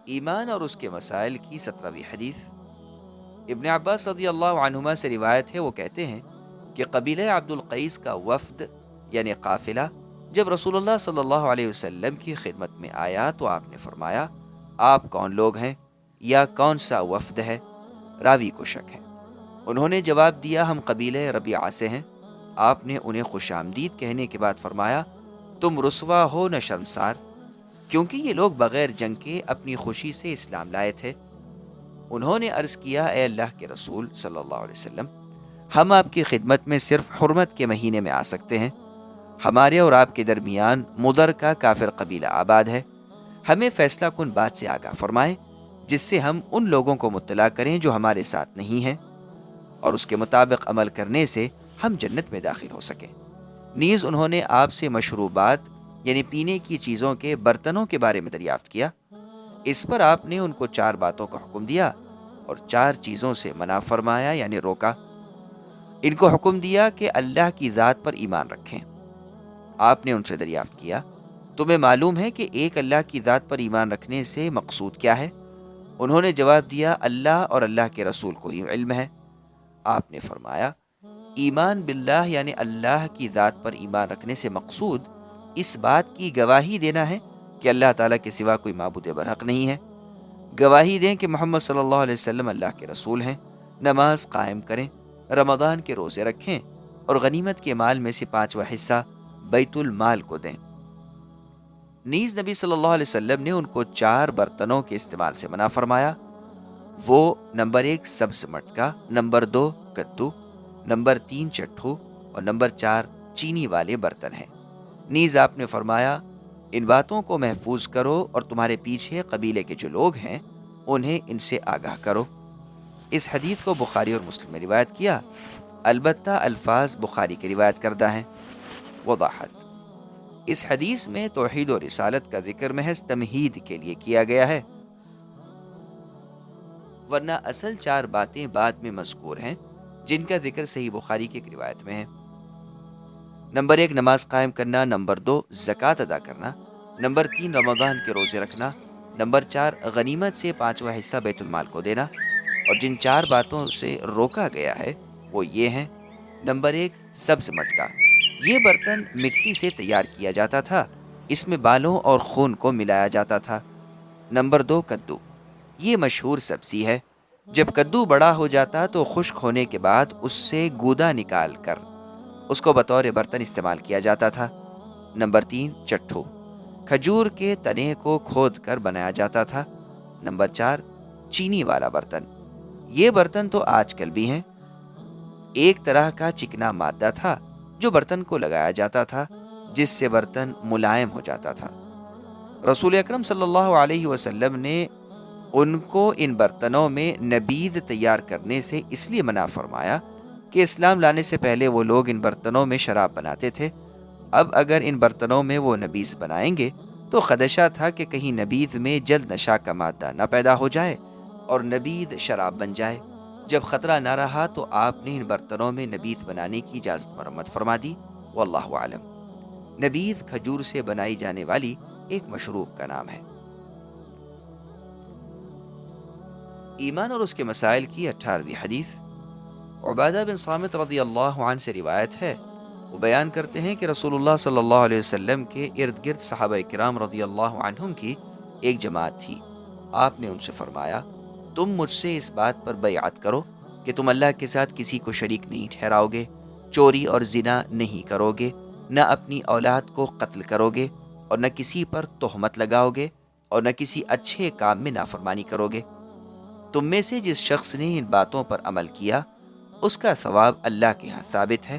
ایمان اور اس کے مسائل کی 17ویں حدیث۔ ابن عباس رضی اللہ عنہما سے روایت ہے، وہ کہتے ہیں کہ قبیلہ عبد القیس کا وفد یعنی قافلہ جب رسول اللہ صلی اللہ علیہ وسلم کی خدمت میں آیا تو آپ نے فرمایا، آپ کون لوگ ہیں یا کون سا وفد ہے؟ راوی کو شک ہے۔ انہوں نے جواب دیا، ہم قبیلہ ربیعہ سے ہیں۔ آپ نے انہیں خوش آمدید کہنے کے بعد فرمایا، تم رسوا ہو نہ شرمسار، کیونکہ یہ لوگ بغیر جنگ کے اپنی خوشی سے اسلام لائے تھے۔ انہوں نے عرض کیا، اے اللہ کے رسول صلی اللہ علیہ وسلم، ہم آپ کی خدمت میں صرف حرمت کے مہینے میں آ سکتے ہیں۔ ہمارے اور آپ کے درمیان مدر کا کافر قبیلہ آباد ہے۔ ہمیں فیصلہ کن بات سے آگاہ فرمائیں جس سے ہم ان لوگوں کو مطلع کریں جو ہمارے ساتھ نہیں ہیں، اور اس کے مطابق عمل کرنے سے ہم جنت میں داخل ہو سکیں۔ نیز انہوں نے آپ سے مشروبات یعنی پینے کی چیزوں کے برتنوں کے بارے میں دریافت کیا۔ اس پر آپ نے ان کو 4 باتوں کا حکم دیا اور 4 چیزوں سے منع فرمایا یعنی روکا۔ ان کو حکم دیا کہ اللہ کی ذات پر ایمان رکھیں۔ آپ نے ان سے دریافت کیا، تمہیں معلوم ہے کہ ایک اللہ کی ذات پر ایمان رکھنے سے مقصود کیا ہے؟ انہوں نے جواب دیا، اللہ اور اللہ کے رسول کو ہی علم ہے۔ آپ نے فرمایا، ایمان باللہ یعنی اللہ کی ذات پر ایمان رکھنے سے مقصود اس بات کی گواہی دینا ہے کہ اللہ تعالیٰ کے سوا کوئی معبود برحق نہیں ہے۔ گواہی دیں کہ محمد صلی اللہ علیہ وسلم اللہ کے رسول ہیں، نماز قائم کریں، رمضان کے روزے رکھیں اور غنیمت کے مال میں سے 5واں حصہ بیت المال کو دیں۔ نیز نبی صلی اللہ علیہ وسلم نے ان کو 4 برتنوں کے استعمال سے منع فرمایا۔ وہ نمبر 1 سبز مٹکا، نمبر 2 کدو، نمبر 3 چٹھو اور نمبر 4 چینی والے برتن ہیں۔ نیز آپ نے فرمایا، ان باتوں کو محفوظ کرو اور تمہارے پیچھے قبیلے کے جو لوگ ہیں انہیں ان سے آگاہ کرو۔ اس حدیث کو بخاری اور مسلم میں روایت کیا، البتہ الفاظ بخاری کی روایت کردہ ہیں۔ وضاحت: اس حدیث میں توحید و رسالت کا ذکر محض تمہید کے لیے کیا گیا ہے، ورنہ اصل 4 باتیں بعد میں مذکور ہیں جن کا ذکر صحیح بخاری کی ایک روایت میں ہے۔ نمبر 1 نماز قائم کرنا، نمبر 2 زکوٰۃ ادا کرنا، نمبر 3 رمضان کے روزے رکھنا، نمبر 4 غنیمت سے 5واں حصہ بیت المال کو دینا۔ اور جن 4 باتوں سے روکا گیا ہے وہ یہ ہیں: نمبر 1 سبز مٹکا، یہ برتن مٹی سے تیار کیا جاتا تھا، اس میں بالوں اور خون کو ملایا جاتا تھا۔ نمبر 2 کدو، یہ مشہور سبزی ہے، جب کدو بڑا ہو جاتا تو خشک ہونے کے بعد اس سے گودا نکال کر اس کو بطور برتن استعمال کیا جاتا تھا۔ نمبر 3 چٹھو، کھجور کے تنے کو کھود کر بنایا جاتا تھا۔ نمبر 4 چینی والا برتن، یہ برتن تو آج کل بھی ہیں، ایک طرح کا چکنا مادہ تھا جو برتن کو لگایا جاتا تھا جس سے برتن ملائم ہو جاتا تھا۔ رسول اکرم صلی اللہ علیہ وسلم نے ان کو ان برتنوں میں نبیذ تیار کرنے سے اس لیے منع فرمایا کہ اسلام لانے سے پہلے وہ لوگ ان برتنوں میں شراب بناتے تھے۔ اب اگر ان برتنوں میں وہ نبیذ بنائیں گے تو خدشہ تھا کہ کہیں نبیذ میں جلد نشہ کا مادہ نہ پیدا ہو جائے اور نبیذ شراب بن جائے۔ جب خطرہ نہ رہا تو آپ نے ان برتنوں میں نبیذ بنانے کی اجازت مرمت فرما دی۔ واللہ عالم۔ نبیذ کھجور سے بنائی جانے والی ایک مشروب کا نام ہے۔ ایمان اور اس کے مسائل کی 18ویں حدیث۔ عبادہ بن صامت رضی اللہ عنہ سے روایت ہے، وہ بیان کرتے ہیں کہ رسول اللہ صلی اللہ علیہ وسلم کے ارد گرد صحابہ کرام رضی اللہ عنہم کی ایک جماعت تھی۔ آپ نے ان سے فرمایا، تم مجھ سے اس بات پر بیعت کرو کہ تم اللہ کے ساتھ کسی کو شریک نہیں ٹھہراؤ گے، چوری اور زنا نہیں کرو گے، نہ اپنی اولاد کو قتل کرو گے اور نہ کسی پر تہمت لگاؤ گے اور نہ کسی اچھے کام میں نافرمانی کرو گے۔ تم میں سے جس شخص نے ان باتوں پر عمل کیا اس کا ثواب اللہ کے ہاں ثابت ہے،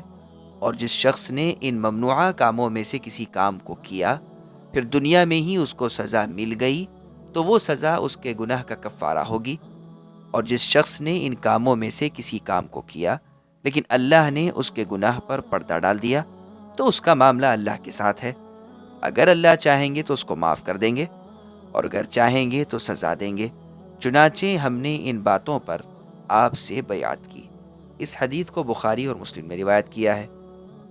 اور جس شخص نے ان ممنوعہ کاموں میں سے کسی کام کو کیا پھر دنیا میں ہی اس کو سزا مل گئی تو وہ سزا اس کے گناہ کا کفارہ ہوگی، اور جس شخص نے ان کاموں میں سے کسی کام کو کیا لیکن اللہ نے اس کے گناہ پر پردہ ڈال دیا تو اس کا معاملہ اللہ کے ساتھ ہے۔ اگر اللہ چاہیں گے تو اس کو معاف کر دیں گے اور اگر چاہیں گے تو سزا دیں گے۔ چنانچہ ہم نے ان باتوں پر آپ سے بیعت کی۔ اس حدیث کو بخاری اور مسلم نے روایت کیا ہے۔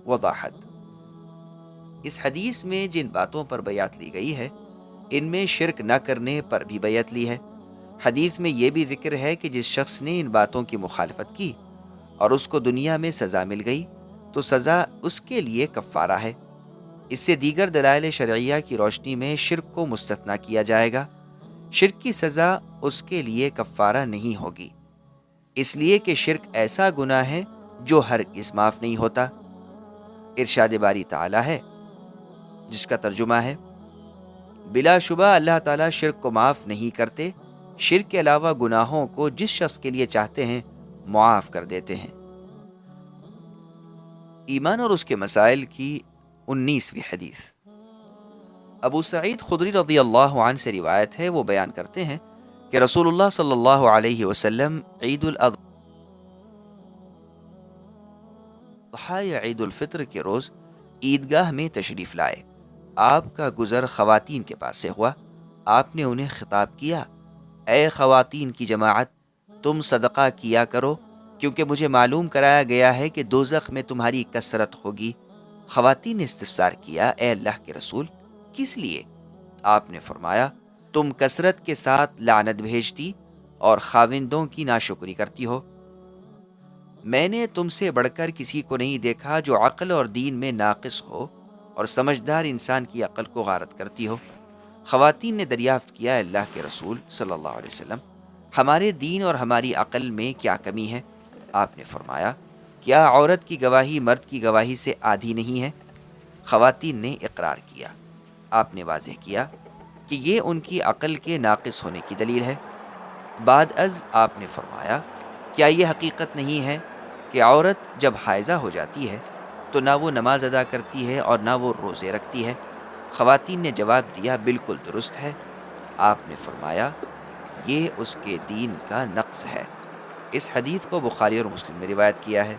وضاحت: اس حدیث میں جن باتوں پر بیعت لی گئی ہے ان میں شرک نہ کرنے پر بھی بیعت لی ہے۔ حدیث میں یہ بھی ذکر ہے کہ جس شخص نے ان باتوں کی مخالفت کی اور اس کو دنیا میں سزا مل گئی تو سزا اس کے لیے کفارہ ہے۔ اس سے دیگر دلائل شرعیہ کی روشنی میں شرک کو مستثنیٰ کیا جائے گا۔ شرک کی سزا اس کے لیے کفارہ نہیں ہوگی، اس لیے کہ شرک ایسا گناہ ہے جو ہرگز معاف نہیں ہوتا۔ ارشاد باری تعالی ہے، جس کا ترجمہ ہے، بلا شبہ اللہ تعالیٰ شرک کو معاف نہیں کرتے، شرک کے علاوہ گناہوں کو جس شخص کے لیے چاہتے ہیں معاف کر دیتے ہیں۔ ایمان اور اس کے مسائل کی 19ویں حدیث۔ ابو سعید خدری رضی اللہ عنہ سے روایت ہے، وہ بیان کرتے ہیں کہ رسول اللہ صلی اللہ علیہ وسلم عید الاضحیٰ یا عید الفطر کے روز عیدگاہ میں تشریف لائے۔ آپ کا گزر خواتین کے پاس سے ہوا۔ آپ نے انہیں خطاب کیا، اے خواتین کی جماعت، تم صدقہ کیا کرو، کیونکہ مجھے معلوم کرایا گیا ہے کہ دوزخ میں تمہاری کثرت ہوگی۔ خواتین نے استفسار کیا، اے اللہ کے رسول، کس لیے؟ آپ نے فرمایا، تم کثرت کے ساتھ لعنت بھیجتی اور خاوندوں کی ناشکری کرتی ہو۔ میں نے تم سے بڑھ کر کسی کو نہیں دیکھا جو عقل اور دین میں ناقص ہو اور سمجھدار انسان کی عقل کو غارت کرتی ہو۔ خواتین نے دریافت کیا، اللہ کے رسول صلی اللہ علیہ وسلم، ہمارے دین اور ہماری عقل میں کیا کمی ہے؟ آپ نے فرمایا، کیا عورت کی گواہی مرد کی گواہی سے آدھی نہیں ہے؟ خواتین نے اقرار کیا۔ آپ نے واضح کیا کہ یہ ان کی عقل کے ناقص ہونے کی دلیل ہے۔ بعد از آپ نے فرمایا، کیا یہ حقیقت نہیں ہے کہ عورت جب حائضہ ہو جاتی ہے تو نہ وہ نماز ادا کرتی ہے اور نہ وہ روزے رکھتی ہے؟ خواتین نے جواب دیا، بالکل درست ہے۔ آپ نے فرمایا، یہ اس کے دین کا نقص ہے۔ اس حدیث کو بخاری اور مسلم نے روایت کیا ہے۔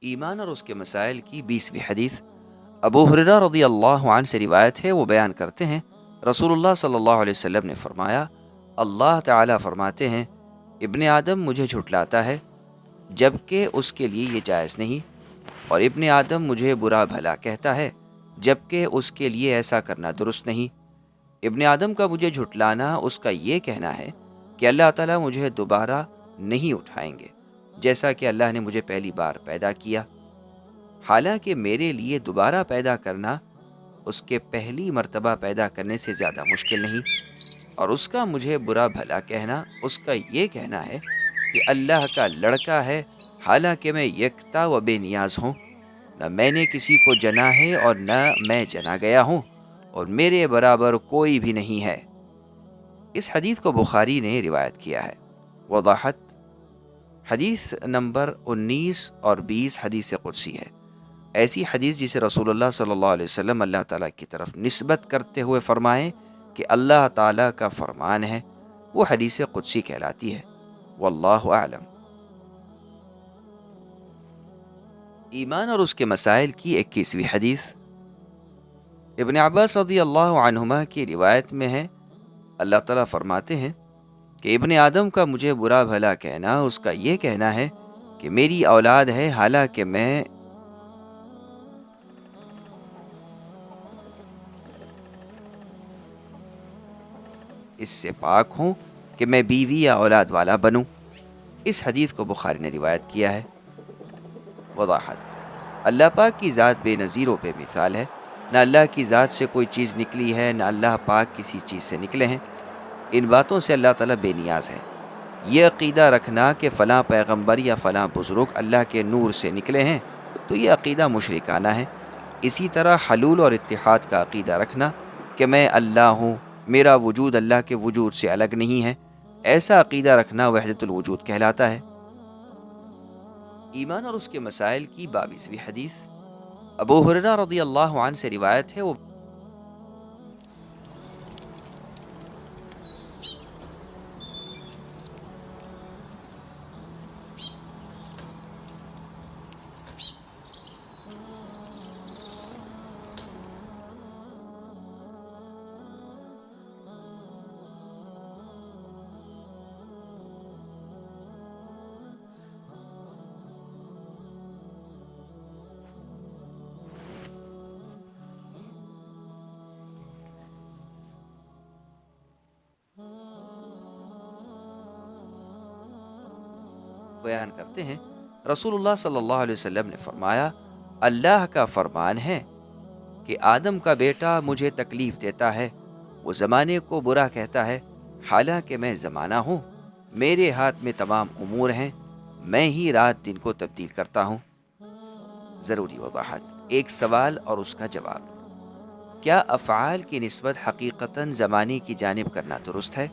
ایمان اور اس کے مسائل کی 20ویں حدیث۔ ابو ہریرہ رضی اللہ عنہ سے روایت ہے، وہ بیان کرتے ہیں، رسول اللہ صلی اللہ علیہ وسلم نے فرمایا، اللہ تعالیٰ فرماتے ہیں، ابن آدم مجھے جھٹلاتا ہے جبکہ اس کے لیے یہ جائز نہیں، اور ابن آدم مجھے برا بھلا کہتا ہے جبکہ اس کے لیے ایسا کرنا درست نہیں۔ ابن آدم کا مجھے جھٹلانا اس کا یہ کہنا ہے کہ اللہ تعالیٰ مجھے دوبارہ نہیں اٹھائیں گے جیسا کہ اللہ نے مجھے پہلی بار پیدا کیا، حالانکہ میرے لیے دوبارہ پیدا کرنا اس کے پہلی مرتبہ پیدا کرنے سے زیادہ مشکل نہیں، اور اس کا مجھے برا بھلا کہنا اس کا یہ کہنا ہے کہ اللہ کا لڑکا ہے، حالانکہ میں یکتا و بے نیاز ہوں، نہ میں نے کسی کو جنا ہے اور نہ میں جنا گیا ہوں، اور میرے برابر کوئی بھی نہیں ہے۔ اس حدیث کو بخاری نے روایت کیا ہے۔ وضاحت، حدیث نمبر 19 اور 20 حدیث قدسی ہے، ایسی حدیث جسے رسول اللہ صلی اللہ علیہ وسلم اللہ تعالیٰ کی طرف نسبت کرتے ہوئے فرمائیں کہ اللہ تعالیٰ کا فرمان ہے، وہ حدیث قدسی کہلاتی ہے۔ واللہ اعلم۔ ایمان اور اس کے مسائل کی 21ویں حدیث۔ ابن عباس رضی اللہ عنہما کی روایت میں ہے، اللہ تعالیٰ فرماتے ہیں کہ ابن آدم کا مجھے برا بھلا کہنا اس کا یہ کہنا ہے کہ میری اولاد ہے، حالانکہ میں اس سے پاک ہوں کہ میں بیوی یا اولاد والا بنوں۔ اس حدیث کو بخاری نے روایت کیا ہے۔ وضاحت، اللہ پاک کی ذات بے نظیر و بے مثال ہے، نہ اللہ کی ذات سے کوئی چیز نکلی ہے، نہ اللہ پاک کسی چیز سے نکلے ہیں۔ ان باتوں سے اللہ تعالیٰ بے نیاز ہے۔ یہ عقیدہ رکھنا کہ فلاں پیغمبر یا فلاں بزرگ اللہ کے نور سے نکلے ہیں تو یہ عقیدہ مشرکانہ ہے۔ اسی طرح حلول اور اتحاد کا عقیدہ رکھنا کہ میں اللہ ہوں، میرا وجود اللہ کے وجود سے الگ نہیں ہے، ایسا عقیدہ رکھنا وحدت الوجود کہلاتا ہے۔ ایمان اور اس کے مسائل کی 22ویں حدیث۔ ابو ہریرہ رضی اللہ عنہ سے روایت ہے، وہ بیان کرتے ہیں رسول اللہ صلی اللہ علیہ وسلم نے فرمایا اللہ کا فرمان ہے کہ آدم کا بیٹا مجھے تکلیف دیتا ہے، وہ زمانے کو برا کہتا ہے، حالانکہ میں زمانہ ہوں، میرے ہاتھ میں تمام امور ہیں، میں ہی رات دن کو تبدیل کرتا ہوں۔ ضروری وضاحت، ایک سوال اور اس کا جواب۔ کیا افعال کی نسبت حقیقتاً زمانے کی جانب کرنا درست ہے؟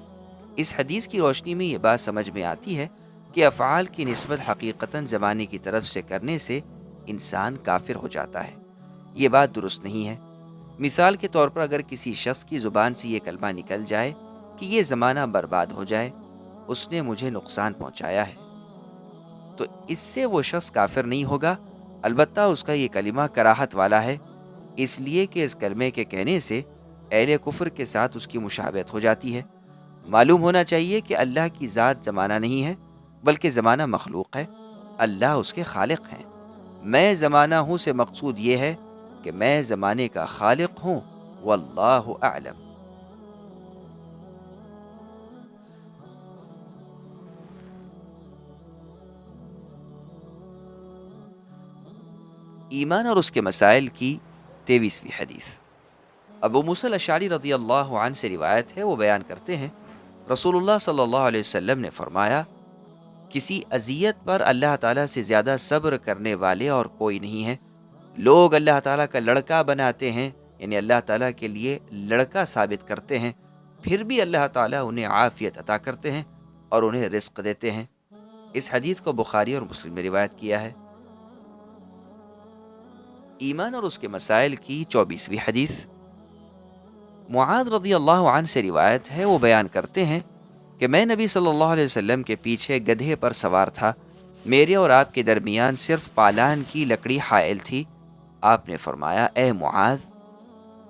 اس حدیث کی روشنی میں یہ بات سمجھ میں آتی ہے کہ افعال کی نسبت حقیقتاً زمانے کی طرف سے کرنے سے انسان کافر ہو جاتا ہے۔ یہ بات درست نہیں ہے۔ مثال کے طور پر اگر کسی شخص کی زبان سے یہ کلمہ نکل جائے کہ یہ زمانہ برباد ہو جائے، اس نے مجھے نقصان پہنچایا ہے، تو اس سے وہ شخص کافر نہیں ہوگا، البتہ اس کا یہ کلمہ کراہت والا ہے، اس لیے کہ اس کلمے کے کہنے سے اہل کفر کے ساتھ اس کی مشابہت ہو جاتی ہے۔ معلوم ہونا چاہیے کہ اللہ کی ذات زمانہ نہیں ہے، بلکہ زمانہ مخلوق ہے، اللہ اس کے خالق ہیں۔ میں زمانہ ہوں سے مقصود یہ ہے کہ میں زمانے کا خالق ہوں، واللہ اعلم۔ ایمان اور اس کے مسائل کی 23ویں حدیث۔ ابو موسیٰ الاشعری رضی اللہ عنہ سے روایت ہے، وہ بیان کرتے ہیں رسول اللہ صلی اللہ علیہ وسلم نے فرمایا کسی اذیت پر اللہ تعالیٰ سے زیادہ صبر کرنے والے اور کوئی نہیں ہے۔ لوگ اللہ تعالیٰ کا لڑکا بناتے ہیں، یعنی اللہ تعالیٰ کے لیے لڑکا ثابت کرتے ہیں، پھر بھی اللہ تعالیٰ انہیں عافیت عطا کرتے ہیں اور انہیں رزق دیتے ہیں۔ اس حدیث کو بخاری اور مسلم نے روایت کیا ہے۔ ایمان اور اس کے مسائل کی 24ویں حدیث۔ معاذ رضی اللہ عنہ سے روایت ہے، وہ بیان کرتے ہیں کہ میں نبی صلی اللہ علیہ وسلم کے پیچھے گدھے پر سوار تھا، میرے اور آپ کے درمیان صرف پالان کی لکڑی حائل تھی۔ آپ نے فرمایا اے معاذ،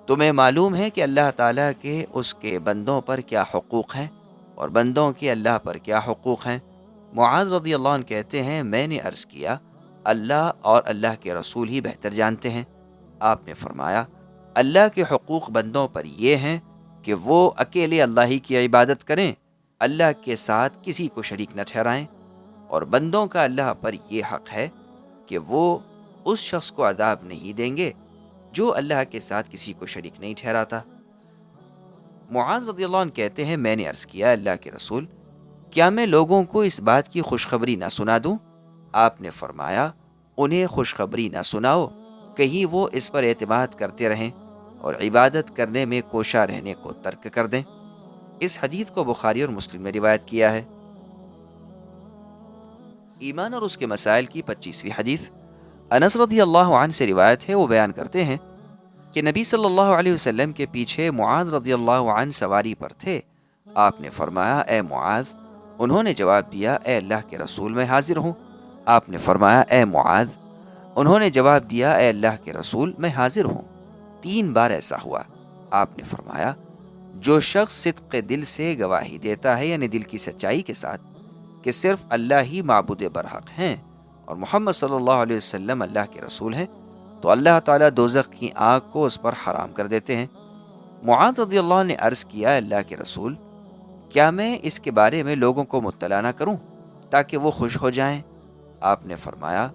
تمہیں معلوم ہے کہ اللہ تعالیٰ کے اس کے بندوں پر کیا حقوق ہیں اور بندوں کے اللہ پر کیا حقوق ہیں؟ معاذ رضی اللہ عنہ کہتے ہیں میں نے عرض کیا اللہ اور اللہ کے رسول ہی بہتر جانتے ہیں۔ آپ نے فرمایا اللہ کے حقوق بندوں پر یہ ہیں کہ وہ اکیلے اللہ ہی کی عبادت کریں، اللہ کے ساتھ کسی کو شریک نہ ٹھہرائیں، اور بندوں کا اللہ پر یہ حق ہے کہ وہ اس شخص کو عذاب نہیں دیں گے جو اللہ کے ساتھ کسی کو شریک نہیں ٹھہراتا۔ معاذ رضی اللہ عنہ کہتے ہیں میں نے عرض کیا اللہ کے رسول، کیا میں لوگوں کو اس بات کی خوشخبری نہ سنا دوں؟ آپ نے فرمایا انہیں خوشخبری نہ سناؤ، کہیں وہ اس پر اعتماد کرتے رہیں اور عبادت کرنے میں کوشاں رہنے کو ترک کر دیں۔ اس حدیث کو بخاری اور مسلم نے روایت کیا ہے۔ ایمان اور اس کے مسائل کی 25ویں حدیث۔ انس رضی اللہ عنہ سے روایت ہے، وہ بیان کرتے ہیں کہ نبی صلی اللہ علیہ وسلم کے پیچھے معاذ رضی اللہ عنہ سواری پر تھے۔ آپ نے فرمایا اے معاذ، انہوں نے جواب دیا اے اللہ کے رسول میں حاضر ہوں۔ آپ نے فرمایا اے معاذ، انہوں نے جواب دیا اے اللہ کے رسول میں حاضر ہوں۔ 3 بار ایسا ہوا۔ آپ نے فرمایا جو شخص صدق دل سے گواہی دیتا ہے، یعنی دل کی سچائی کے ساتھ، کہ صرف اللہ ہی معبود برحق ہیں اور محمد صلی اللہ علیہ وسلم اللہ کے رسول ہیں، تو اللہ تعالیٰ دوزخ کی آگ کو اس پر حرام کر دیتے ہیں۔ معاذ رضی اللہ عنہ نے عرض کیا اللہ کے رسول، کیا میں اس کے بارے میں لوگوں کو مطلع نہ کروں تاکہ وہ خوش ہو جائیں؟ آپ نے فرمایا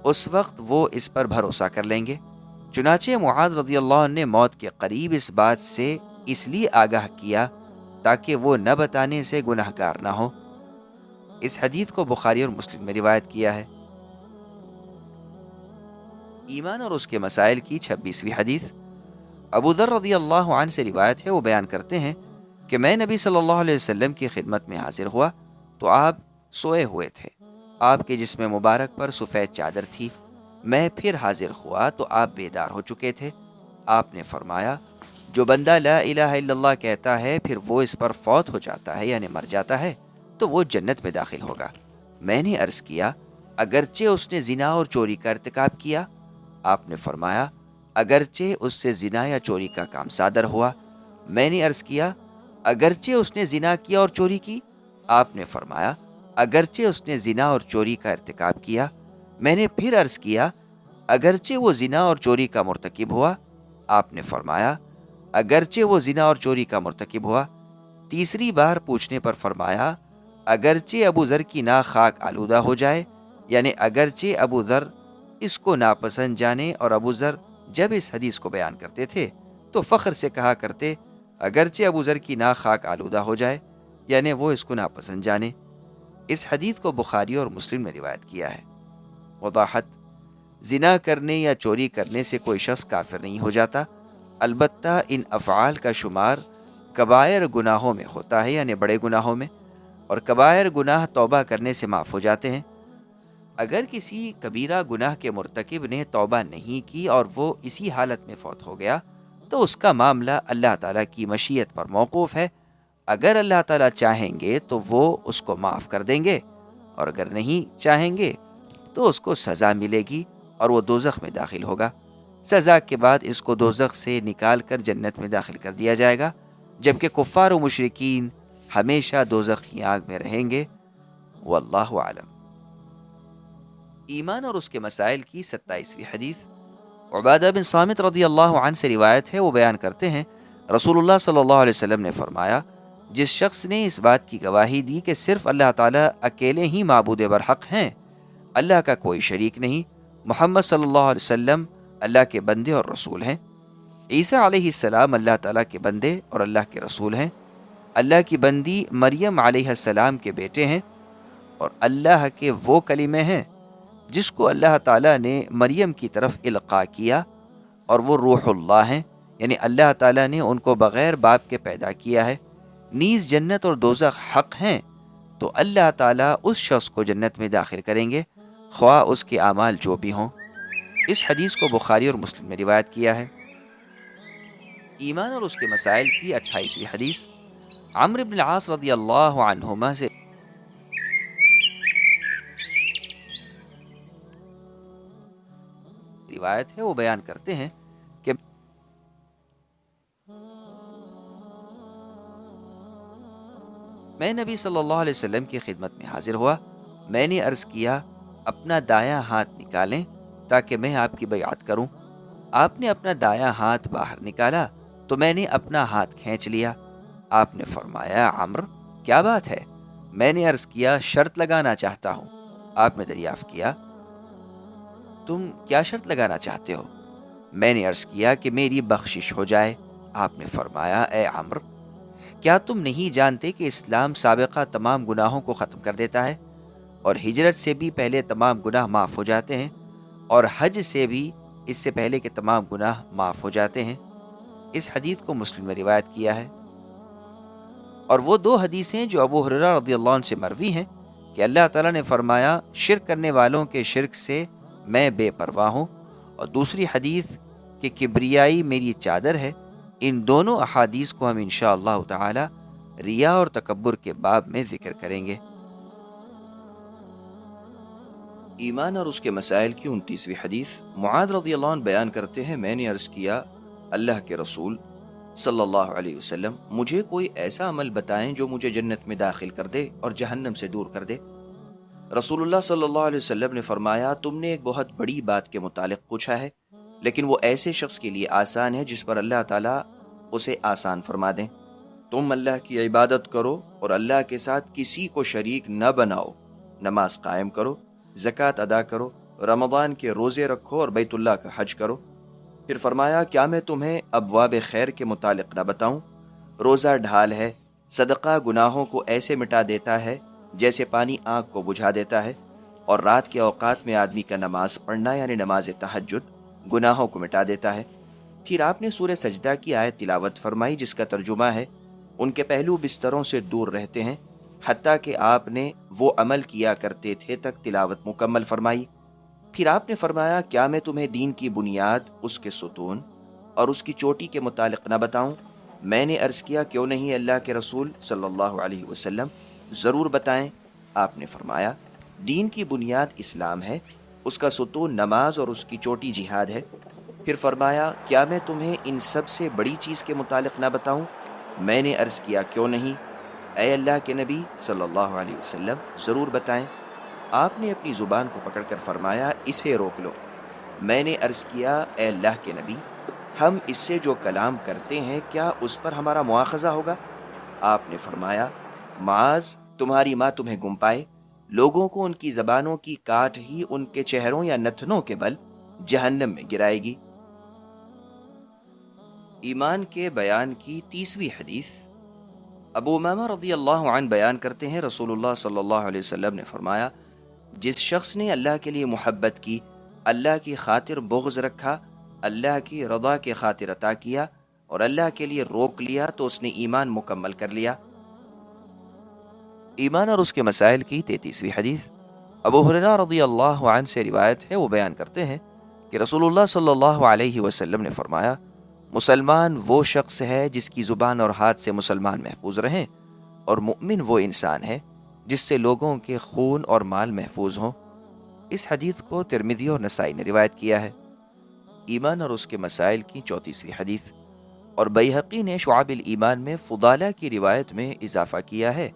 اس وقت وہ اس پر بھروسہ کر لیں گے۔ چنانچہ معاذ رضی اللہ عنہ نے موت کے قریب اس بات سے اس لیے آگاہ کیا تاکہ وہ نہ بتانے سے گناہگار نہ ہو۔ اس حدیث کو بخاری اور مسلم میں روایت کیا ہے۔ ایمان اور اس کے مسائل کی 26ویں حدیث۔ ابو ذر رضی اللہ عنہ سے روایت ہے، وہ بیان کرتے ہیں کہ میں نبی صلی اللہ علیہ وسلم کی خدمت میں حاضر ہوا تو آپ سوئے ہوئے تھے، آپ کے جسم مبارک پر سفید چادر تھی۔ میں پھر حاضر ہوا تو آپ بیدار ہو چکے تھے۔ آپ نے فرمایا جو بندہ لا الہ الا اللہ کہتا ہے پھر وہ اس پر فوت ہو جاتا ہے، یعنی مر جاتا ہے، تو وہ جنت میں داخل ہوگا۔ میں نے عرض کیا اگرچہ اس نے زنا اور چوری کا ارتکاب کیا؟ آپ نے فرمایا اگرچہ اس سے زنا یا چوری کا کام صادر ہوا۔ میں نے عرض کیا اگرچہ اس نے زنا کیا اور چوری کی؟ آپ نے فرمایا اگرچہ اس نے زنا اور چوری کا ارتکاب کیا۔ میں نے پھر عرض کیا اگرچہ وہ زنا اور چوری کا مرتکب ہوا؟ آپ نے فرمایا اگرچہ وہ زنا اور چوری کا مرتکب ہوا۔ تیسری بار پوچھنے پر فرمایا اگرچہ ابو ذر کی ناک خاک آلودہ ہو جائے، یعنی اگرچہ ابو ذر اس کو ناپسند جانے، اور ابو ذر جب اس حدیث کو بیان کرتے تھے تو فخر سے کہا کرتے اگرچہ ابو ذر کی ناک خاک آلودہ ہو جائے، یعنی وہ اس کو ناپسند جانے۔ اس حدیث کو بخاری اور مسلم نے روایت کیا ہے۔ وضاحت: زنا کرنے یا چوری کرنے سے کوئی شخص کافر نہیں ہو جاتا، البتہ ان افعال کا شمار کبائر گناہوں میں ہوتا ہے، یعنی بڑے گناہوں میں، اور کبائر گناہ توبہ کرنے سے معاف ہو جاتے ہیں۔ اگر کسی کبیرہ گناہ کے مرتکب نے توبہ نہیں کی اور وہ اسی حالت میں فوت ہو گیا تو اس کا معاملہ اللہ تعالیٰ کی مشیت پر موقوف ہے۔ اگر اللہ تعالیٰ چاہیں گے تو وہ اس کو معاف کر دیں گے، اور اگر نہیں چاہیں گے تو اس کو سزا ملے گی اور وہ دوزخ میں داخل ہوگا۔ سزا کے بعد اس کو دوزخ سے نکال کر جنت میں داخل کر دیا جائے گا، جبکہ کفار و مشرکین ہمیشہ دوزخ کی آگ میں رہیں گے۔ واللہ اعلم۔ ایمان اور اس کے مسائل کی 27ویں حدیث عبادہ بن صامت رضی اللہ عنہ سے روایت ہے۔ وہ بیان کرتے ہیں رسول اللہ صلی اللہ علیہ وسلم نے فرمایا، جس شخص نے اس بات کی گواہی دی کہ صرف اللہ تعالیٰ اکیلے ہی معبود برحق ہیں، اللہ کا کوئی شریک نہیں، محمد صلی اللہ علیہ وسلم اللہ کے بندے اور رسول ہیں، عیسیٰ علیہ السلام اللہ تعالیٰ کے بندے اور اللہ کے رسول ہیں، اللہ کی بندی مریم علیہ السلام کے بیٹے ہیں، اور اللہ کے وہ کلمے ہیں جس کو اللہ تعالیٰ نے مریم کی طرف القاء کیا، اور وہ روح اللہ ہیں، یعنی اللہ تعالیٰ نے ان کو بغیر باپ کے پیدا کیا ہے۔ نیز جنت اور دوزخ حق ہیں، تو اللہ تعالیٰ اس شخص کو جنت میں داخل کریں گے، خواہ اس کے اعمال جو بھی ہوں۔ اس حدیث کو بخاری اور مسلم نے روایت کیا ہے۔ ایمان اور اس کے مسائل کی 28ویں حدیث عمرو بن العاص رضی اللہ عنہما سے روایت ہے۔ وہ بیان کرتے ہیں کہ میں نبی صلی اللہ علیہ وسلم کی خدمت میں حاضر ہوا۔ میں نے عرض کیا، اپنا دایاں ہاتھ نکالیں تاکہ میں آپ کی بیعت کروں۔ آپ نے اپنا دایاں ہاتھ باہر نکالا تو میں نے اپنا ہاتھ کھینچ لیا۔ آپ نے فرمایا، عمرو کیا بات ہے؟ میں نے عرض کیا، شرط لگانا چاہتا ہوں۔ آپ نے دریافت کیا، تم کیا شرط لگانا چاہتے ہو؟ میں نے عرض کیا کہ میری بخشش ہو جائے۔ آپ نے فرمایا، اے عمرو، کیا تم نہیں جانتے کہ اسلام سابقہ تمام گناہوں کو ختم کر دیتا ہے، اور ہجرت سے بھی پہلے تمام گناہ معاف ہو جاتے ہیں، اور حج سے بھی اس سے پہلے کے تمام گناہ معاف ہو جاتے ہیں؟ اس حدیث کو مسلم نے روایت کیا ہے۔ اور وہ دو حدیثیں جو ابو ہریرہ رضی اللہ عنہ سے مروی ہیں کہ اللہ تعالیٰ نے فرمایا، شرک کرنے والوں کے شرک سے میں بے پرواہ ہوں، اور دوسری حدیث کہ کبریائی میری چادر ہے، ان دونوں احادیث کو ہم انشاءاللہ تعالی ریا اور تکبر کے باب میں ذکر کریں گے۔ ایمان اور اس کے مسائل کی 29ویں حدیث معاذ رضی اللہ عنہ بیان کرتے ہیں، میں نے عرض کیا، اللہ کے رسول صلی اللہ علیہ وسلم، مجھے کوئی ایسا عمل بتائیں جو مجھے جنت میں داخل کر دے اور جہنم سے دور کر دے۔ رسول اللہ صلی اللہ علیہ وسلم نے فرمایا، تم نے ایک بہت بڑی بات کے متعلق پوچھا ہے، لیکن وہ ایسے شخص کے لیے آسان ہے جس پر اللہ تعالیٰ اسے آسان فرما دیں۔ تم اللہ کی عبادت کرو اور اللہ کے ساتھ کسی کو شریک نہ بناؤ، نماز قائم کرو، زکوٰۃ ادا کرو، رمضان کے روزے رکھو اور بیت اللہ کا حج کرو۔ پھر فرمایا، کیا میں تمہیں ابواب خیر کے متعلق نہ بتاؤں؟ روزہ ڈھال ہے، صدقہ گناہوں کو ایسے مٹا دیتا ہے جیسے پانی آگ کو بجھا دیتا ہے، اور رات کے اوقات میں آدمی کا نماز پڑھنا یعنی نماز تہجد گناہوں کو مٹا دیتا ہے۔ پھر آپ نے سورہ سجدہ کی آیت تلاوت فرمائی جس کا ترجمہ ہے، ان کے پہلو بستروں سے دور رہتے ہیں حتیٰ کہ آپ نے وہ عمل کیا کرتے تھے تک تلاوت مکمل فرمائی۔ پھر آپ نے فرمایا، کیا میں تمہیں دین کی بنیاد، اس کے ستون اور اس کی چوٹی کے متعلق نہ بتاؤں؟ میں نے عرض کیا، کیوں نہیں اللہ کے رسول صلی اللہ علیہ وسلم، ضرور بتائیں۔ آپ نے فرمایا، دین کی بنیاد اسلام ہے، اس کا ستون نماز اور اس کی چوٹی جہاد ہے۔ پھر فرمایا، کیا میں تمہیں ان سب سے بڑی چیز کے متعلق نہ بتاؤں؟ میں نے عرض کیا، کیوں نہیں اے اللہ کے نبی صلی اللہ علیہ وسلم، ضرور بتائیں۔ آپ نے اپنی زبان کو پکڑ کر فرمایا، اسے روک لو۔ میں نے عرض کیا، اے اللہ کے نبی، ہم اس سے جو کلام کرتے ہیں کیا اس پر ہمارا مواخذہ ہوگا؟ آپ نے فرمایا، معاذ، تمہاری ماں تمہیں گم پائے، لوگوں کو ان کی زبانوں کی کاٹ ہی ان کے چہروں یا نتنوں کے بل جہنم میں گرائے گی۔ ایمان کے بیان کی 30ویں حدیث۔ ابو امامہ رضی اللہ عنہ بیان کرتے ہیں، رسول اللہ صلی اللہ علیہ وسلم نے فرمایا، جس شخص نے اللہ کے لیے محبت کی، اللہ کی خاطر بغض رکھا، اللہ کی رضا کے خاطر عطا کیا اور اللہ کے لیے روک لیا تو اس نے ایمان مکمل کر لیا۔ ایمان اور اس کے مسائل کی 33ویں حدیث۔ ابو ہریرہ رضی اللہ عنہ سے روایت ہے، وہ بیان کرتے ہیں کہ رسول اللہ صلی اللہ علیہ وسلم نے فرمایا، مسلمان وہ شخص ہے جس کی زبان اور ہاتھ سے مسلمان محفوظ رہیں، اور مؤمن وہ انسان ہے جس سے لوگوں کے خون اور مال محفوظ ہوں۔ اس حدیث کو ترمذی اور نسائی نے روایت کیا ہے۔ ایمان اور اس کے مسائل کی 34ویں حدیث۔ اور بیہقی نے شعب الایمان میں فضالہ کی روایت میں اضافہ کیا ہے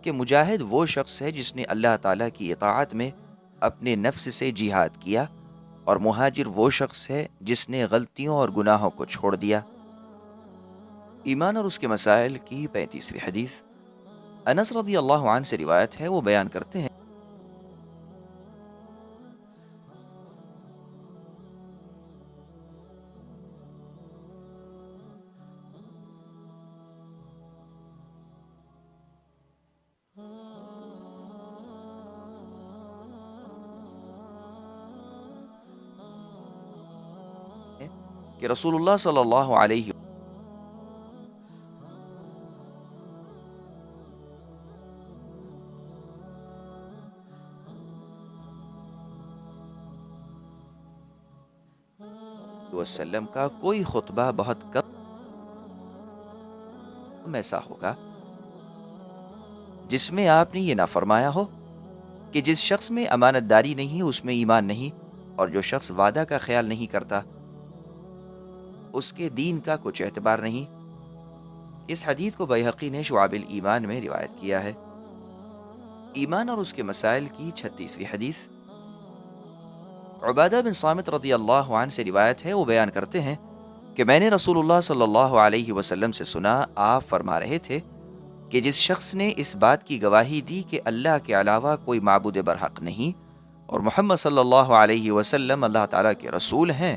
کہ مجاہد وہ شخص ہے جس نے اللہ تعالیٰ کی اطاعت میں اپنے نفس سے جہاد کیا، اور مہاجر وہ شخص ہے جس نے غلطیوں اور گناہوں کو چھوڑ دیا۔ ایمان اور اس کے مسائل کی 35ویں حدیث۔ انس رضی اللہ عنہ سے روایت ہے، وہ بیان کرتے ہیں، کہ رسول اللہ صلی اللہ علیہ وسلم کا کوئی خطبہ بہت کم ایسا ہوگا جس میں آپ نے یہ نہ فرمایا ہو کہ جس شخص میں امانت داری نہیں اس میں ایمان نہیں، اور جو شخص وعدہ کا خیال نہیں کرتا اس کے دین کا کچھ اعتبار نہیں۔ اس حدیث کو بیہقی نے شعب الایمان میں روایت کیا ہے۔ ایمان اور اس کے مسائل کی 36ویں حدیث۔ عبادہ بن صامت رضی اللہ عنہ سے روایت ہے، وہ بیان کرتے ہیں کہ میں نے رسول اللہ صلی اللہ علیہ وسلم سے سنا، آپ فرما رہے تھے کہ جس شخص نے اس بات کی گواہی دی کہ اللہ کے علاوہ کوئی معبود برحق نہیں اور محمد صلی اللہ علیہ وسلم اللہ تعالیٰ کے رسول ہیں،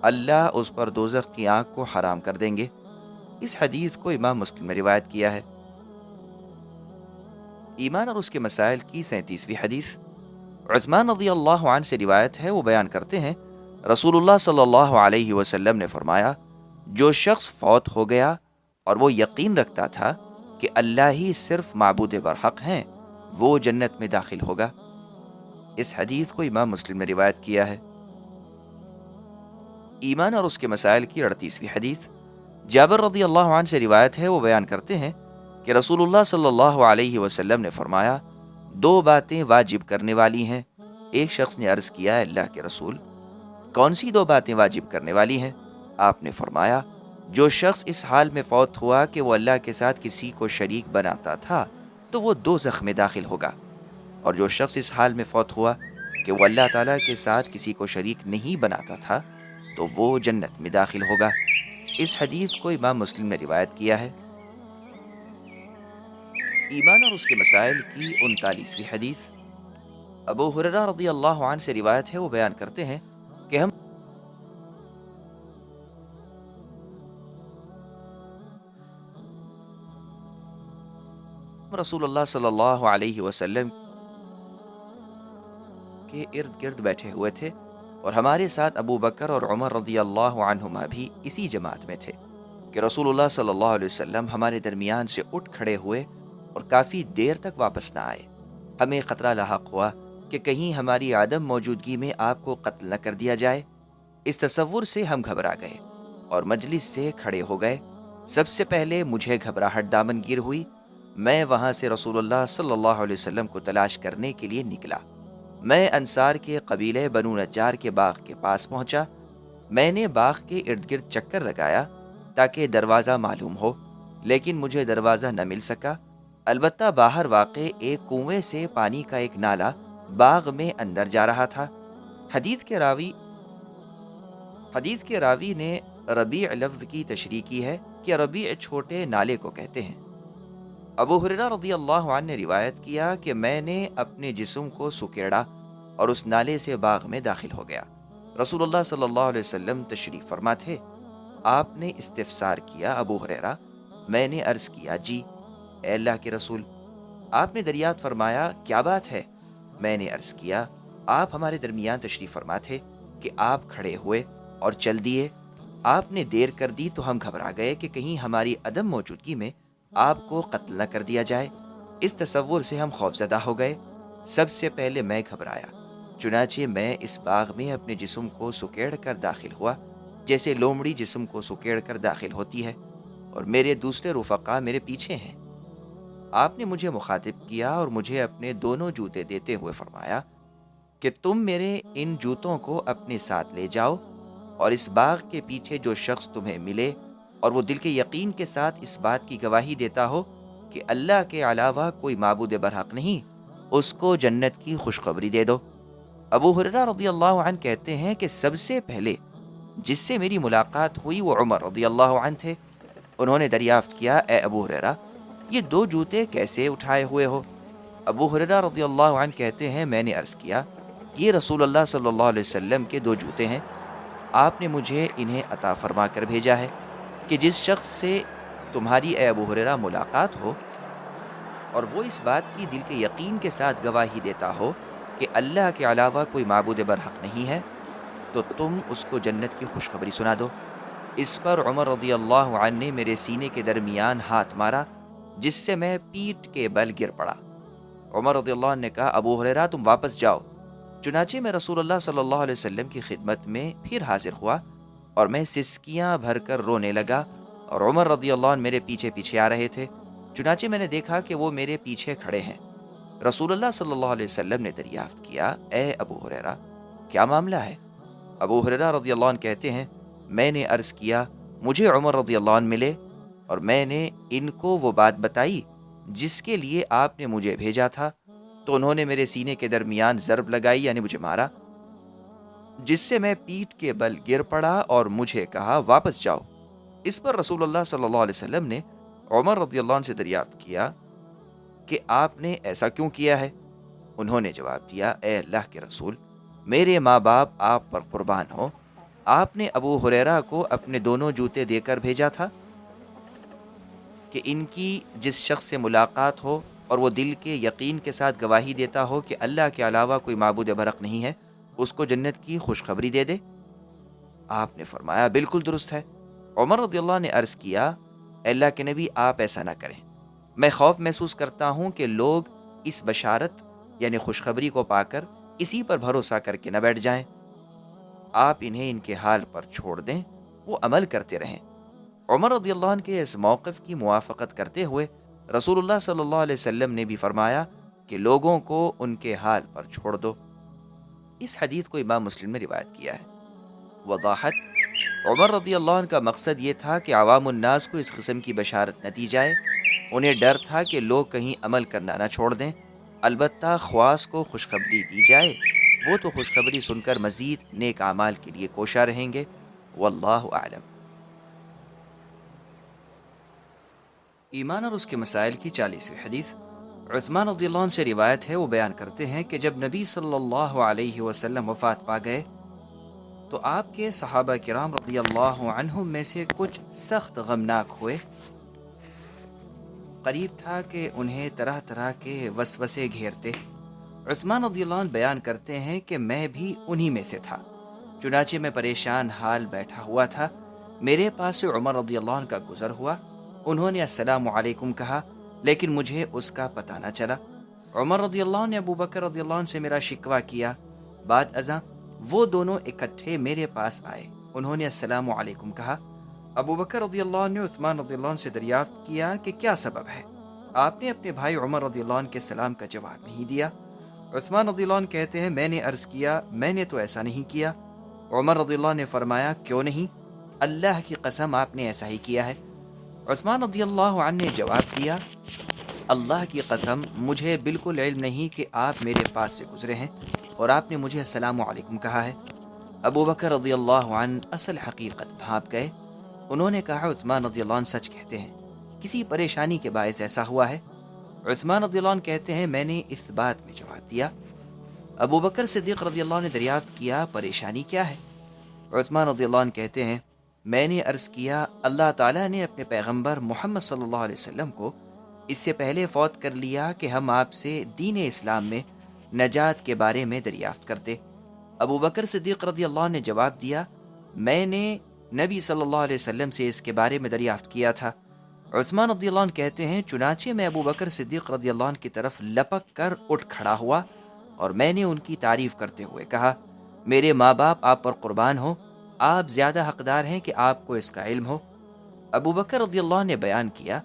اللہ اس پر دوزخ کی آگ کو حرام کر دیں گے۔ اس حدیث کو امام مسلم نے روایت کیا ہے۔ ایمان اور اس کے مسائل کی 37ویں حدیث۔ عثمان رضی اللہ عنہ سے روایت ہے، وہ بیان کرتے ہیں، رسول اللہ صلی اللہ علیہ وسلم نے فرمایا، جو شخص فوت ہو گیا اور وہ یقین رکھتا تھا کہ اللہ ہی صرف معبود برحق ہیں، وہ جنت میں داخل ہوگا۔ اس حدیث کو امام مسلم نے روایت کیا ہے۔ ایمان اور اس کے مسائل کی 38ویں حدیث۔ جابر رضی اللہ عنہ سے روایت ہے، وہ بیان کرتے ہیں کہ رسول اللہ صلی اللہ علیہ وسلم نے فرمایا، دو باتیں واجب کرنے والی ہیں۔ ایک شخص نے عرض کیا، اللہ کے رسول، کون سی دو باتیں واجب کرنے والی ہیں؟ آپ نے فرمایا، جو شخص اس حال میں فوت ہوا کہ وہ اللہ کے ساتھ کسی کو شریک بناتا تھا تو وہ دوزخ میں داخل ہوگا، اور جو شخص اس حال میں فوت ہوا کہ وہ اللہ تعالیٰ کے ساتھ کسی کو شریک نہیں بناتا تھا تو وہ جنت میں داخل ہوگا۔ اس حدیث کو امام مسلم نے روایت کیا ہے۔ ایمان اور اس کے مسائل کی 39ویں حدیث۔ ابو ہریرہ رضی اللہ عنہ سے روایت ہے، وہ بیان کرتے ہیں کہ ہم رسول اللہ صلی اللہ علیہ وسلم کے ارد گرد بیٹھے ہوئے تھے، اور ہمارے ساتھ ابو بکر اور عمر رضی اللہ عنہما بھی اسی جماعت میں تھے کہ رسول اللہ صلی اللہ علیہ وسلم ہمارے درمیان سے اٹھ کھڑے ہوئے اور کافی دیر تک واپس نہ آئے۔ ہمیں خطرہ لاحق ہوا کہ کہیں ہماری عدم موجودگی میں آپ کو قتل نہ کر دیا جائے۔ اس تصور سے ہم گھبرا گئے اور مجلس سے کھڑے ہو گئے۔ سب سے پہلے مجھے گھبراہٹ دامنگیر ہوئی۔ میں وہاں سے رسول اللہ صلی اللہ علیہ وسلم کو تلاش کرنے کے لیے نکلا۔ میں انصار کے قبیلے بنو نجار کے باغ کے پاس پہنچا۔ میں نے باغ کے ارد گرد چکر لگایا تاکہ دروازہ معلوم ہو، لیکن مجھے دروازہ نہ مل سکا۔ البتہ باہر واقع ایک کنویں سے پانی کا ایک نالا باغ میں اندر جا رہا تھا۔ حدیث کے راوی نے ربیع لفظ کی تشریح کی ہے کہ ربیع چھوٹے نالے کو کہتے ہیں۔ ابو ہریرہ رضی اللہ عنہ نے روایت کیا کہ میں نے اپنے جسم کو سکیڑا اور اس نالے سے باغ میں داخل ہو گیا۔ رسول اللہ صلی اللہ علیہ وسلم تشریف فرما تھے۔ آپ نے استفسار کیا، ابو ہریرہ؟ میں نے عرض کیا، جی اے اللہ کے رسول۔ آپ نے دریافت فرمایا، کیا بات ہے؟ میں نے عرض کیا، آپ ہمارے درمیان تشریف فرما تھے کہ آپ کھڑے ہوئے اور چل دیے۔ آپ نے دیر کر دی تو ہم گھبرا گئے کہ کہیں ہماری عدم موجودگی میں آپ کو قتل نہ کر دیا جائے۔ اس تصور سے ہم خوفزدہ ہو گئے۔ سب سے پہلے میں گھبرایا، چنانچہ میں اس باغ میں اپنے جسم کو سکیڑ کر داخل ہوا، جیسے لومڑی جسم کو سکیڑ کر داخل ہوتی ہے، اور میرے دوسرے رفقا میرے پیچھے ہیں۔ آپ نے مجھے مخاطب کیا اور مجھے اپنے دونوں جوتے دیتے ہوئے فرمایا کہ تم میرے ان جوتوں کو اپنے ساتھ لے جاؤ، اور اس باغ کے پیچھے جو شخص تمہیں ملے اور وہ دل کے یقین کے ساتھ اس بات کی گواہی دیتا ہو کہ اللہ کے علاوہ کوئی معبود برحق نہیں، اس کو جنت کی خوشخبری دے دو۔ ابو ہریرہ رضی اللہ عنہ کہتے ہیں کہ سب سے پہلے جس سے میری ملاقات ہوئی وہ عمر رضی اللہ عنہ تھے۔ انہوں نے دریافت کیا، اے ابو ہریرہ، یہ دو جوتے کیسے اٹھائے ہوئے ہو؟ ابو ہریرہ رضی اللہ عنہ کہتے ہیں، میں نے عرض کیا، یہ رسول اللہ صلی اللہ علیہ وسلم کے دو جوتے ہیں، آپ نے مجھے انہیں عطا فرما کر بھیجا ہے کہ جس شخص سے تمہاری اے ابو ہریرہ ملاقات ہو اور وہ اس بات کی دل کے یقین کے ساتھ گواہی دیتا ہو کہ اللہ کے علاوہ کوئی معبود برحق نہیں ہے، تو تم اس کو جنت کی خوشخبری سنا دو۔ اس پر عمر رضی اللہ عنہ نے میرے سینے کے درمیان ہاتھ مارا، جس سے میں پیٹ کے بل گر پڑا۔ عمر رضی اللہ عنہ نے کہا، ابو ہریرہ تم واپس جاؤ۔ چنانچہ میں رسول اللہ صلی اللہ علیہ وسلم کی خدمت میں پھر حاضر ہوا اور میں سسکیاں بھر کر رونے لگا، اور عمر رضی اللہ عنہ میرے پیچھے پیچھے آ رہے تھے۔ چنانچہ میں نے دیکھا کہ وہ میرے پیچھے کھڑے ہیں۔ رسول اللہ صلی اللہ علیہ وسلم نے دریافت کیا، اے ابو ہریرہ، کیا معاملہ ہے؟ ابو ہریرہ رضی اللہ عنہ کہتے ہیں، میں نے عرض کیا، مجھے عمر رضی اللہ عنہ ملے اور میں نے ان کو وہ بات بتائی جس کے لیے آپ نے مجھے بھیجا تھا، تو انہوں نے میرے سینے کے درمیان ضرب لگائی، یعنی مجھے مارا، جس سے میں پیٹ کے بل گر پڑا اور مجھے کہا، واپس جاؤ۔ اس پر رسول اللہ صلی اللہ علیہ وسلم نے عمر رضی اللہ عنہ سے دریافت کیا کہ آپ نے ایسا کیوں کیا ہے؟ انہوں نے جواب دیا، اے اللہ کے رسول، میرے ماں باپ آپ پر قربان ہو، آپ نے ابو ہریرہ کو اپنے دونوں جوتے دے کر بھیجا تھا کہ ان کی جس شخص سے ملاقات ہو اور وہ دل کے یقین کے ساتھ گواہی دیتا ہو کہ اللہ کے علاوہ کوئی معبود برحق نہیں ہے، اس کو جنت کی خوشخبری دے دے۔ آپ نے فرمایا، بالکل درست ہے۔ عمر رضی اللہ نے عرض کیا، اے اللہ کے نبی، آپ ایسا نہ کریں، میں خوف محسوس کرتا ہوں کہ لوگ اس بشارت یعنی خوشخبری کو پا کر اسی پر بھروسہ کر کے نہ بیٹھ جائیں۔ آپ انہیں ان کے حال پر چھوڑ دیں، وہ عمل کرتے رہیں۔ عمر رضی اللہ عنہ کے اس موقف کی موافقت کرتے ہوئے رسول اللہ صلی اللہ علیہ وسلم نے بھی فرمایا کہ لوگوں کو ان کے حال پر چھوڑ دو۔ اس حدیث کو امام مسلم نے روایت کیا ہے۔ وضاحت: عمر رضی اللہ عنہ کا مقصد یہ تھا کہ عوام الناس کو اس قسم کی بشارت نہ دی جائے۔ انہیں ڈر تھا کہ لوگ کہیں عمل کرنا نہ چھوڑ دیں، البتہ خواص کو خوشخبری دی جائے، وہ تو خوشخبری سن کر مزید نیک اعمال کے لیے کوشاں رہیں گے۔ واللہ اعلم۔ ایمان اور اس کے مسائل کی 40ویں حدیث عثمان رضی اللہ عنہ سے روایت ہے۔ وہ بیان کرتے ہیں کہ جب نبی صلی اللہ علیہ وسلم وفات پا گئے تو آپ کے صحابہ کرام رضی اللہ عنہم میں سے کچھ سخت غمناک ہوئے۔ قریب تھا کہ انہیں طرح طرح کے وسوسے گھیرتے۔ عثمان رضی اللہ عنہ بیان کرتے ہیں کہ میں بھی انہی میں سے تھا، چنانچہ میں پریشان حال بیٹھا ہوا تھا، میرے پاس سے عمر رضی اللہ عنہ کا گزر ہوا، انہوں نے السلام علیکم کہا، لیکن مجھے اس کا پتہ نہ چلا۔ عمر رضی اللہ عنہ نے ابو بکر رضی اللہ عنہ سے میرا شکوہ کیا، بعد ازاں وہ دونوں اکٹھے میرے پاس آئے، انہوں نے السلام علیکم کہا۔ ابو بکر رضی اللہ عنہ نے عثمان رضی اللہ عنہ سے دریافت کیا کہ کیا سبب ہے؟ آپ نے اپنے بھائی عمر رضی اللہ عنہ کے سلام کا جواب نہیں دیا۔ عثمان رضی اللہ عنہ کہتے ہیں، میں نے عرض کیا، میں نے تو ایسا نہیں کیا۔ عمر رضی اللہ عنہ نے فرمایا، کیوں نہیں؟ اللہ کی قسم آپ نے ایسا ہی کیا ہے۔ عثمان رضی اللہ عنہ نے جواب دیا، اللہ کی قسم مجھے بالکل علم نہیں کہ آپ میرے پاس سے گزرے ہیں اور آپ نے مجھے السلام علیکم کہا ہے۔ ابو بکر رضی اللہ عنہ اصل حقیقت بھانپ گئے، انہوں نے کہا، عثمان رضی اللہ عنہ سچ کہتے ہیں، کسی پریشانی کے باعث ایسا ہوا ہے؟ عثمان رضی اللہ عنہ کہتے ہیں میں نے اس بات میں جواب دیا۔ ابو بکر صدیق رضی اللہ عنہ نے دریافت کیا پریشانی کیا ہے؟ عثمان رضی اللہ عنہ کہتے ہیں میں نے عرض کیا اللہ تعالیٰ نے اپنے پیغمبر محمد صلی اللہ علیہ وسلم کو اس سے پہلے فوت کر لیا کہ ہم آپ سے دین اسلام میں نجات کے بارے میں دریافت کرتے۔ ابو بکر صدیق رضی اللہ عنہ نے جواب دیا میں نے نبی صلی اللہ علیہ وسلم سے اس کے بارے میں دریافت کیا تھا۔ عثمان رضی اللہ عنہ کہتے ہیں چنانچہ میں ابو بکر صدیق رضی اللہ عنہ کی طرف لپک کر اٹھ کھڑا ہوا اور میں نے ان کی تعریف کرتے ہوئے کہا میرے ماں باپ آپ پر قربان ہو، آپ زیادہ حقدار ہیں کہ آپ کو اس کا علم ہو۔ ابو بکر رضی اللہ عنہ نے بیان کیا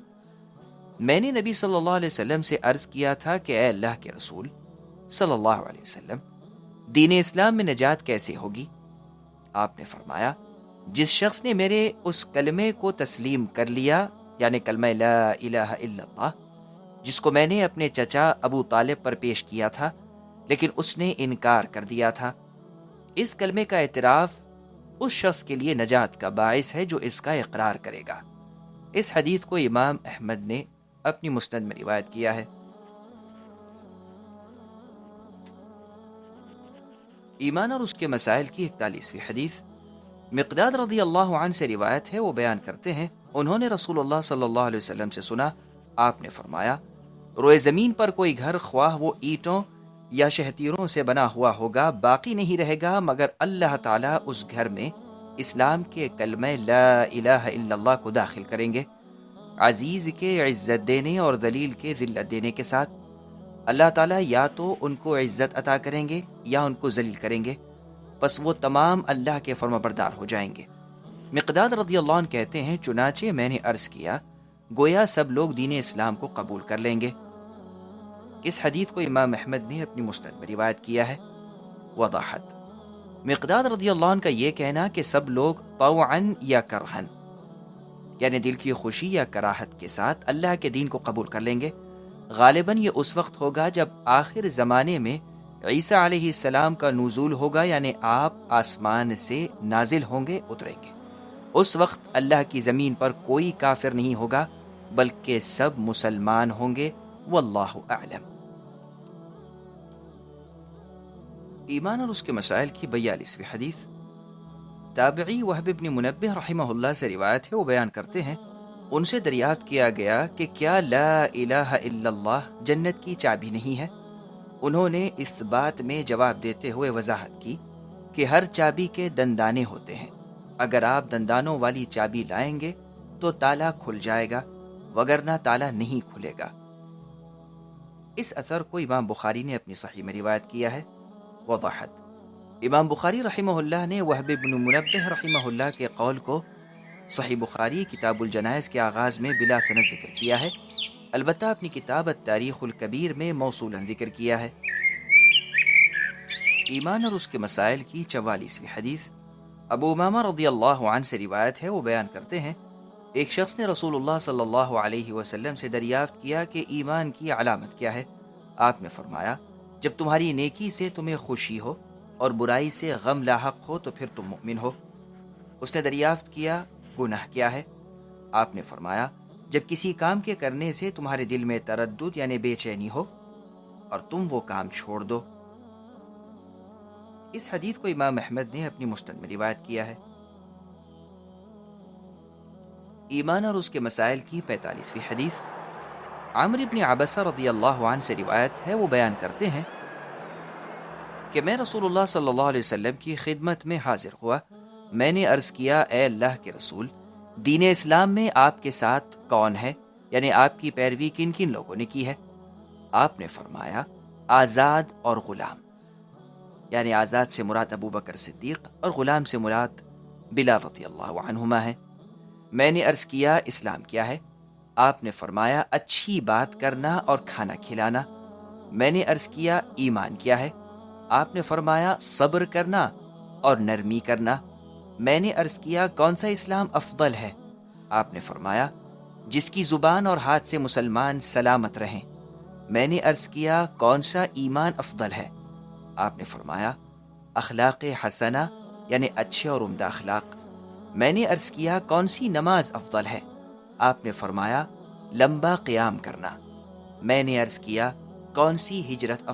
میں نے نبی صلی اللہ علیہ وسلم سے عرض کیا تھا کہ اے اللہ کے رسول صلی اللہ علیہ وسلم دین اسلام میں نجات کیسے ہوگی؟ آپ نے فرمایا جس شخص نے میرے اس کلمے کو تسلیم کر لیا، یعنی کلمہ لا الہ الا اللہ، جس کو میں نے اپنے چچا ابو طالب پر پیش کیا تھا لیکن اس نے انکار کر دیا تھا۔ اس کلمے کا اعتراف اس شخص کے لیے نجات کا باعث ہے جو اس کا اقرار کرے گا۔ اس حدیث کو امام احمد نے اپنی مسند میں روایت کیا ہے۔ ایمان اور اس کے مسائل کی 41ویں حدیث مقداد رضی اللہ عنہ سے روایت ہے، وہ بیان کرتے ہیں انہوں نے رسول اللہ صلی اللہ علیہ وسلم سے سنا، آپ نے فرمایا روئے زمین پر کوئی گھر خواہ وہ اینٹوں یا شہتیروں سے بنا ہوا ہوگا باقی نہیں رہے گا مگر اللہ تعالیٰ اس گھر میں اسلام کے کلمہ لا الہ الا اللہ کو داخل کریں گے، عزیز کے عزت دینے اور ذلیل کے ذلت دینے کے ساتھ۔ اللہ تعالیٰ یا تو ان کو عزت عطا کریں گے یا ان کو ذلیل کریں گے، پس وہ تمام اللہ کے فرمانبردار ہو جائیں گے۔ مقداد رضی اللہ عنہ کہتے ہیں چنانچہ میں نے عرض کیا گویا سب لوگ دین اسلام کو قبول کر لیں گے۔ اس حدیث کو امام احمد نے اپنی مسند میں روایت کیا ہے۔ وضاحت مقداد رضی اللہ عنہ کا یہ کہنا کہ سب لوگ طوعاً یا کرہن، یعنی دل کی خوشی یا کراہت کے ساتھ اللہ کے دین کو قبول کر لیں گے، غالباً یہ اس وقت ہوگا جب آخر زمانے میں عیسیٰ علیہ السلام کا نزول ہوگا، یعنی آپ آسمان سے نازل ہوں گے، اتریں گے۔ اس وقت اللہ کی زمین پر کوئی کافر نہیں ہوگا بلکہ سب مسلمان ہوں گے، واللہ اعلم۔ ایمان اور اس کے مسائل کی 42ویں حدیث تابعی وہب بن منبہ رحمہ اللہ سے روایت ہے، وہ بیان کرتے ہیں ان سے دریافت کیا گیا کہ کیا لا الہ الا اللہ جنت کی چابی نہیں ہے؟ انہوں نے اس بات میں جواب دیتے ہوئے وضاحت کی کہ ہر چابی کے دندانے ہوتے ہیں، اگر آپ دندانوں والی چابی لائیں گے تو تالا کھل جائے گا وگرنہ تالا نہیں کھلے گا۔ اس اثر کو امام بخاری نے اپنی صحیح میں روایت کیا ہے۔ وضاحت امام بخاری رحمہ اللہ نے وہب بن منبہ رحمہ اللہ کے قول کو صحیح بخاری کتاب الجنائز کے آغاز میں بلا سند ذکر کیا ہے، البتہ اپنی کتاب التاریخ الکبیر میں موصولاً ذکر کیا ہے۔ ایمان اور اس کے مسائل کی 44ویں حدیث ابو امامہ رضی اللہ عنہ سے روایت ہے، وہ بیان کرتے ہیں ایک شخص نے رسول اللہ صلی اللہ علیہ وسلم سے دریافت کیا کہ ایمان کی علامت کیا ہے؟ آپ نے فرمایا جب تمہاری نیکی سے تمہیں خوشی ہو اور برائی سے غم لاحق ہو تو پھر تم مؤمن ہو۔ اس نے دریافت کیا گناہ کیا ہے؟ آپ نے فرمایا جب کسی کام کے کرنے سے تمہارے دل میں تردد یعنی بے چینی ہو اور تم وہ کام چھوڑ دو۔ اس حدیث کو امام احمد نے اپنی مسند میں روایت کیا ہے۔ ایمان اور اس کے مسائل کی 45ویں حدیث عمرو بن عبسہ رضی اللہ عنہ سے روایت ہے، وہ بیان کرتے ہیں کہ میں رسول اللہ صلی اللہ علیہ وسلم کی خدمت میں حاضر ہوا، میں نے عرض کیا اے اللہ کے رسول دین اسلام میں آپ کے ساتھ کون ہے، یعنی آپ کی پیروی کن کن لوگوں نے کی ہے؟ آپ نے فرمایا آزاد اور غلام، یعنی آزاد سے مراد ابو بکر صدیق اور غلام سے مراد بلال رضی اللہ عنہما ہے۔ میں نے عرض کیا اسلام کیا ہے؟ آپ نے فرمایا اچھی بات کرنا اور کھانا کھلانا۔ میں نے عرض کیا ایمان کیا ہے؟ آپ نے فرمایا صبر کرنا اور نرمی کرنا۔ میں نے عرض کیا کون سا اسلام افضل ہے؟ آپ نے فرمایا جس کی زبان اور ہاتھ سے مسلمان سلامت رہیں۔ میں نے عرض کیا کون سا ایمان افضل ہے؟ آپ نے فرمایا اخلاق حسنہ یعنی اچھے اور عمدہ اخلاق۔ میں نے عرض کیا کون سی نماز افضل ہے؟ آپ نے فرمایا لمبا قیام کرنا۔ میں نے عرض کیا کون سی ہجرت